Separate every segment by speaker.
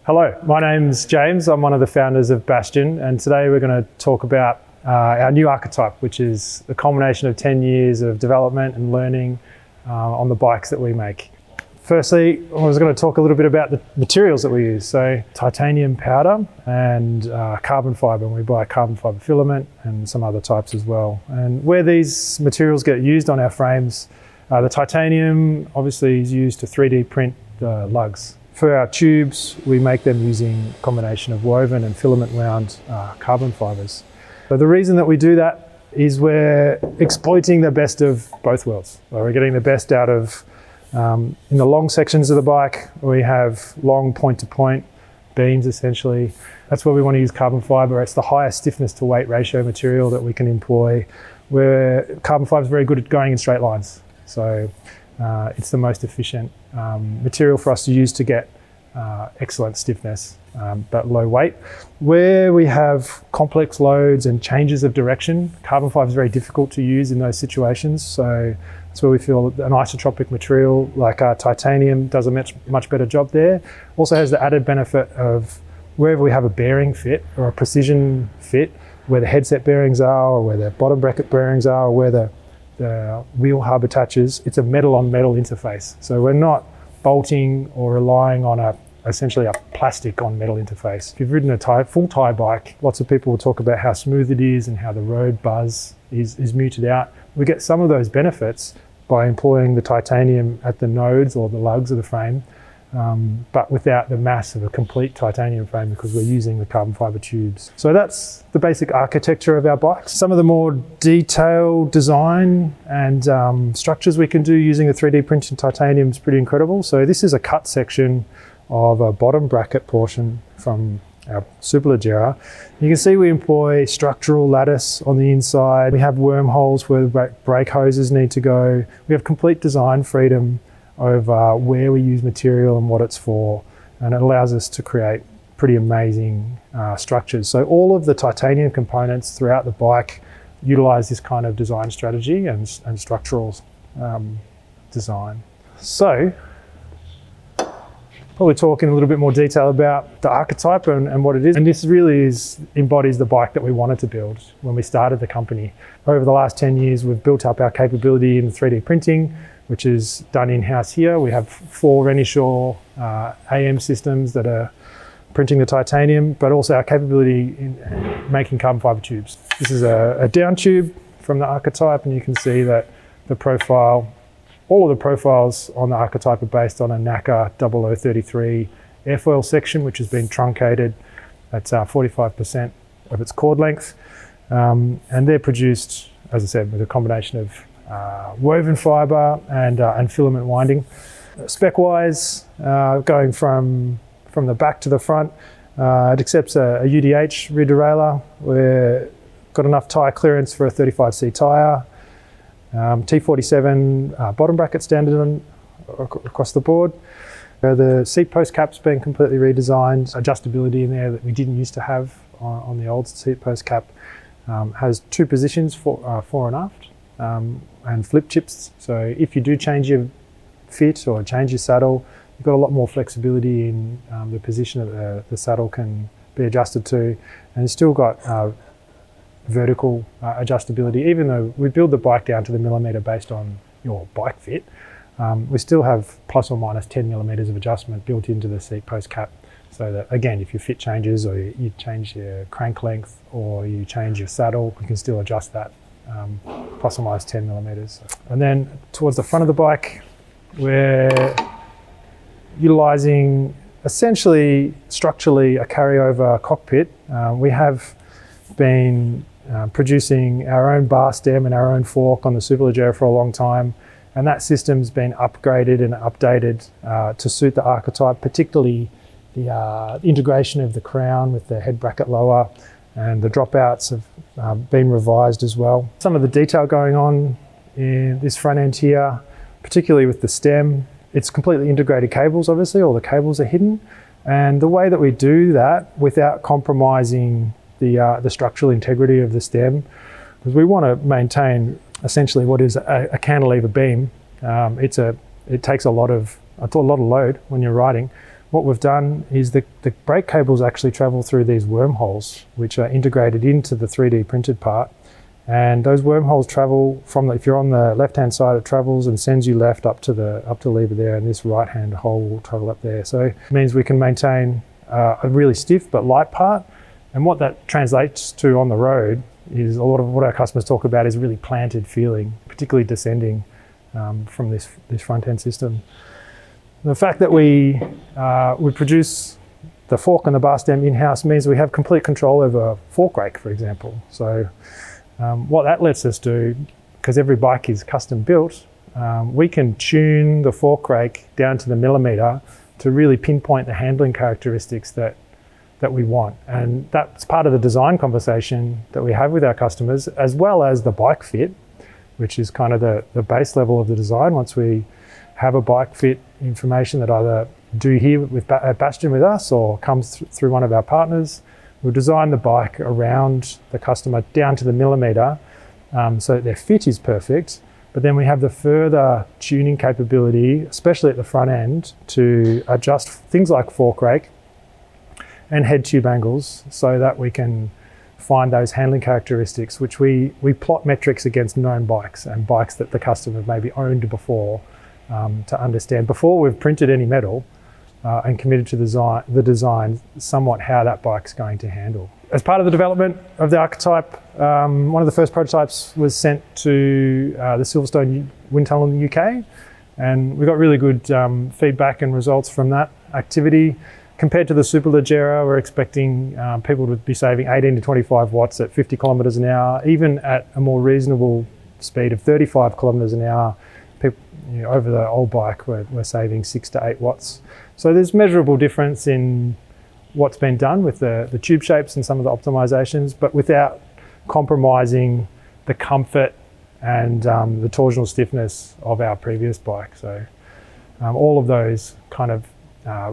Speaker 1: Hello, my name's James. I'm one of the founders of Bastion, and today we're going to talk about our new Archetype, which is a culmination of 10 years of development and learning on the bikes that we make. Firstly, I was going to talk a little bit about the materials that we use. So titanium powder and carbon fiber, and we buy carbon fiber filament and some other types as well. And where these materials get used on our frames, the titanium obviously is used to 3D print the lugs. For our tubes, we make them using a combination of woven and filament wound carbon fibers. So the reason that we do that is we're exploiting the best of both worlds. So we're getting the best out of, in the long sections of the bike, we have long point-to-point beams essentially. That's where we want to use carbon fiber. It's the highest stiffness to weight ratio material that we can employ, where carbon fiber is very good at going in straight lines. So it's the most efficient material for us to use to get excellent stiffness, but low weight. Where we have complex loads and changes of direction, carbon fiber is very difficult to use in those situations. So that's where we feel an isotropic material like titanium does a much better job there. Also has the added benefit of wherever we have a bearing fit or a precision fit, where the headset bearings are or where the bottom bracket bearings are or where the wheel hub attaches, it's a metal on metal interface. So we're not bolting or relying on essentially a plastic on metal interface. If you've ridden a full tyre bike, lots of people will talk about how smooth it is and how the road buzz is muted out. We get some of those benefits by employing the titanium at the nodes or the lugs of the frame, but without the mass of a complete titanium frame because we're using the carbon fiber tubes. So that's the basic architecture of our bikes. Some of the more detailed design and structures we can do using the 3D printed titanium is pretty incredible. So this is a cut section of a bottom bracket portion from our superleggera. You can see we employ structural lattice on the inside. We have wormholes where the brake hoses need to go. We have complete design freedom over where we use material and what it's for, and it allows us to create pretty amazing structures. So all of the titanium components throughout the bike utilize this kind of design strategy and structural design. So probably talk in a little bit more detail about the Archetype and what it is. And this really embodies the bike that we wanted to build when we started the company. Over the last 10 years, we've built up our capability in 3D printing, which is done in-house here. We have 4 Renishaw AM systems that are printing the titanium, but also our capability in making carbon fiber tubes. This is a down tube from the Archetype, and you can see that the profile, all of the profiles on the Archetype are based on a NACA 0033 airfoil section, which has been truncated at 45% of its chord length. And they're produced, as I said, with a combination of woven fiber and filament winding. Spec-wise, going from the back to the front, it accepts a UDH rear derailleur. We've got enough tyre clearance for a 35C tyre. T47 bottom bracket standard across the board. The seat post cap's been completely redesigned. Adjustability in there that we didn't used to have on the old seat post cap. Has 2 positions, fore and aft, and flip chips. So if you do change your fit or change your saddle, you've got a lot more flexibility in the position that the saddle can be adjusted to, and you've still got vertical adjustability. Even though we build the bike down to the millimetre based on your bike fit, we still have plus or minus 10 millimetres of adjustment built into the seat post cap. So that, again, if your fit changes or you change your crank length or you change your saddle, you can still adjust that plus or minus 10 millimetres. And then towards the front of the bike, we're utilising essentially structurally a carryover cockpit. We have been producing our own bar stem and our own fork on the superleggera for a long time, and that system's been upgraded and updated to suit the Archetype, particularly the integration of the crown with the head bracket lower, and the dropouts have been revised as well. Some of the detail going on in this front end here, particularly with the stem, it's completely integrated cables. Obviously all the cables are hidden, and the way that we do that without compromising the structural integrity of the stem, because we want to maintain essentially what is a cantilever beam. It takes a lot of load when you're riding. what we've done is the brake cables actually travel through these wormholes, which are integrated into the 3D printed part. And those wormholes travel from, if you're on the left-hand side, it travels and sends you left up to the lever there, and this right-hand hole will travel up there. So it means we can maintain a really stiff but light part. And what that translates to on the road is a lot of what our customers talk about is really planted feeling, particularly descending from this front-end system. The fact that we produce the fork and the bar stem in-house means we have complete control over fork rake, for example. So what that lets us do, because every bike is custom built, we can tune the fork rake down to the millimetre to really pinpoint the handling characteristics that we want. And that's part of the design conversation that we have with our customers, as well as the bike fit, which is kind of the base level of the design. Once we have a bike fit information that either do here at Bastion with us or comes through one of our partners, we'll design the bike around the customer down to the millimetre so that their fit is perfect. But then we have the further tuning capability, especially at the front end, to adjust things like fork rake and head tube angles so that we can find those handling characteristics, which we plot metrics against known bikes and bikes that the customer maybe owned before, to understand before we've printed any metal and committed to the design somewhat how that bike's going to handle. As part of the development of the Archetype, one of the first prototypes was sent to the Silverstone wind tunnel in the UK, and we got really good feedback and results from that activity. Compared to the Superleggera, we're expecting people to be saving 18 to 25 watts at 50 kilometres an hour. Even at a more reasonable speed of 35 kilometres an hour, over the old bike, we're saving 6 to 8 watts. So there's measurable difference in what's been done with the tube shapes and some of the optimizations, but without compromising the comfort and the torsional stiffness of our previous bike. So all of those kind of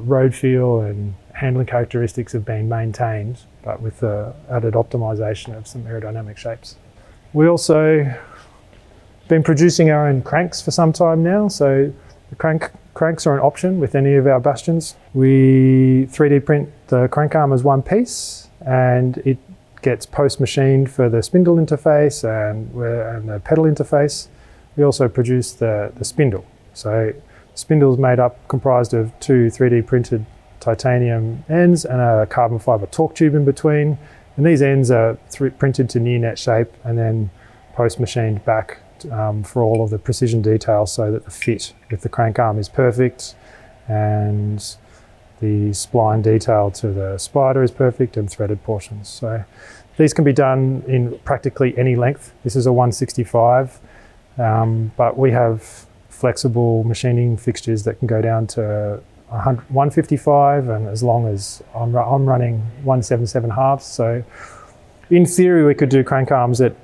Speaker 1: road feel and handling characteristics have been maintained, but with the added optimization of some aerodynamic shapes. We also been producing our own cranks for some time now. So the cranks are an option with any of our Bastions. We 3D print the crank arm as one piece, and it gets post-machined for the spindle interface and the pedal interface. We also produce the spindle. So the spindle is comprised of two 3D printed titanium ends and a carbon fibre torque tube in between. And these ends are printed to near net shape and then post-machined back for all of the precision details so that the fit with the crank arm is perfect and the spline detail to the spider is perfect and threaded portions. So these can be done in practically any length. This is a 165, but we have flexible machining fixtures that can go down to 155, and as long as I'm running 177 halves. So in theory, we could do crank arms at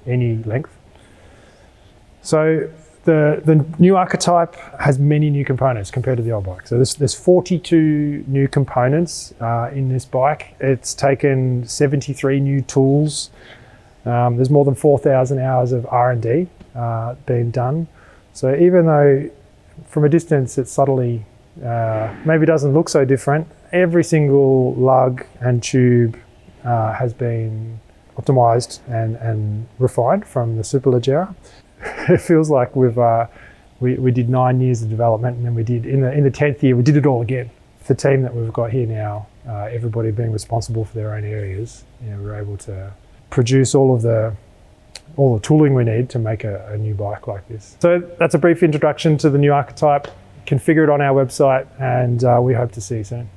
Speaker 1: any length. So the new Archetype has many new components compared to the old bike. So there's 42 new components in this bike. It's taken 73 new tools. There's more than 4,000 hours of R&D being done. So even though from a distance it subtly maybe doesn't look so different, every single lug and tube has been optimized and refined from the Superleggera. It feels like we did 9 years of development, and then we did in the 10th year we did it all again. The team that we've got here now, everybody being responsible for their own areas, we're able to produce all the tooling we need to make a new bike like this. So that's a brief introduction to the new Archetype. Configure it on our website, and we hope to see you soon.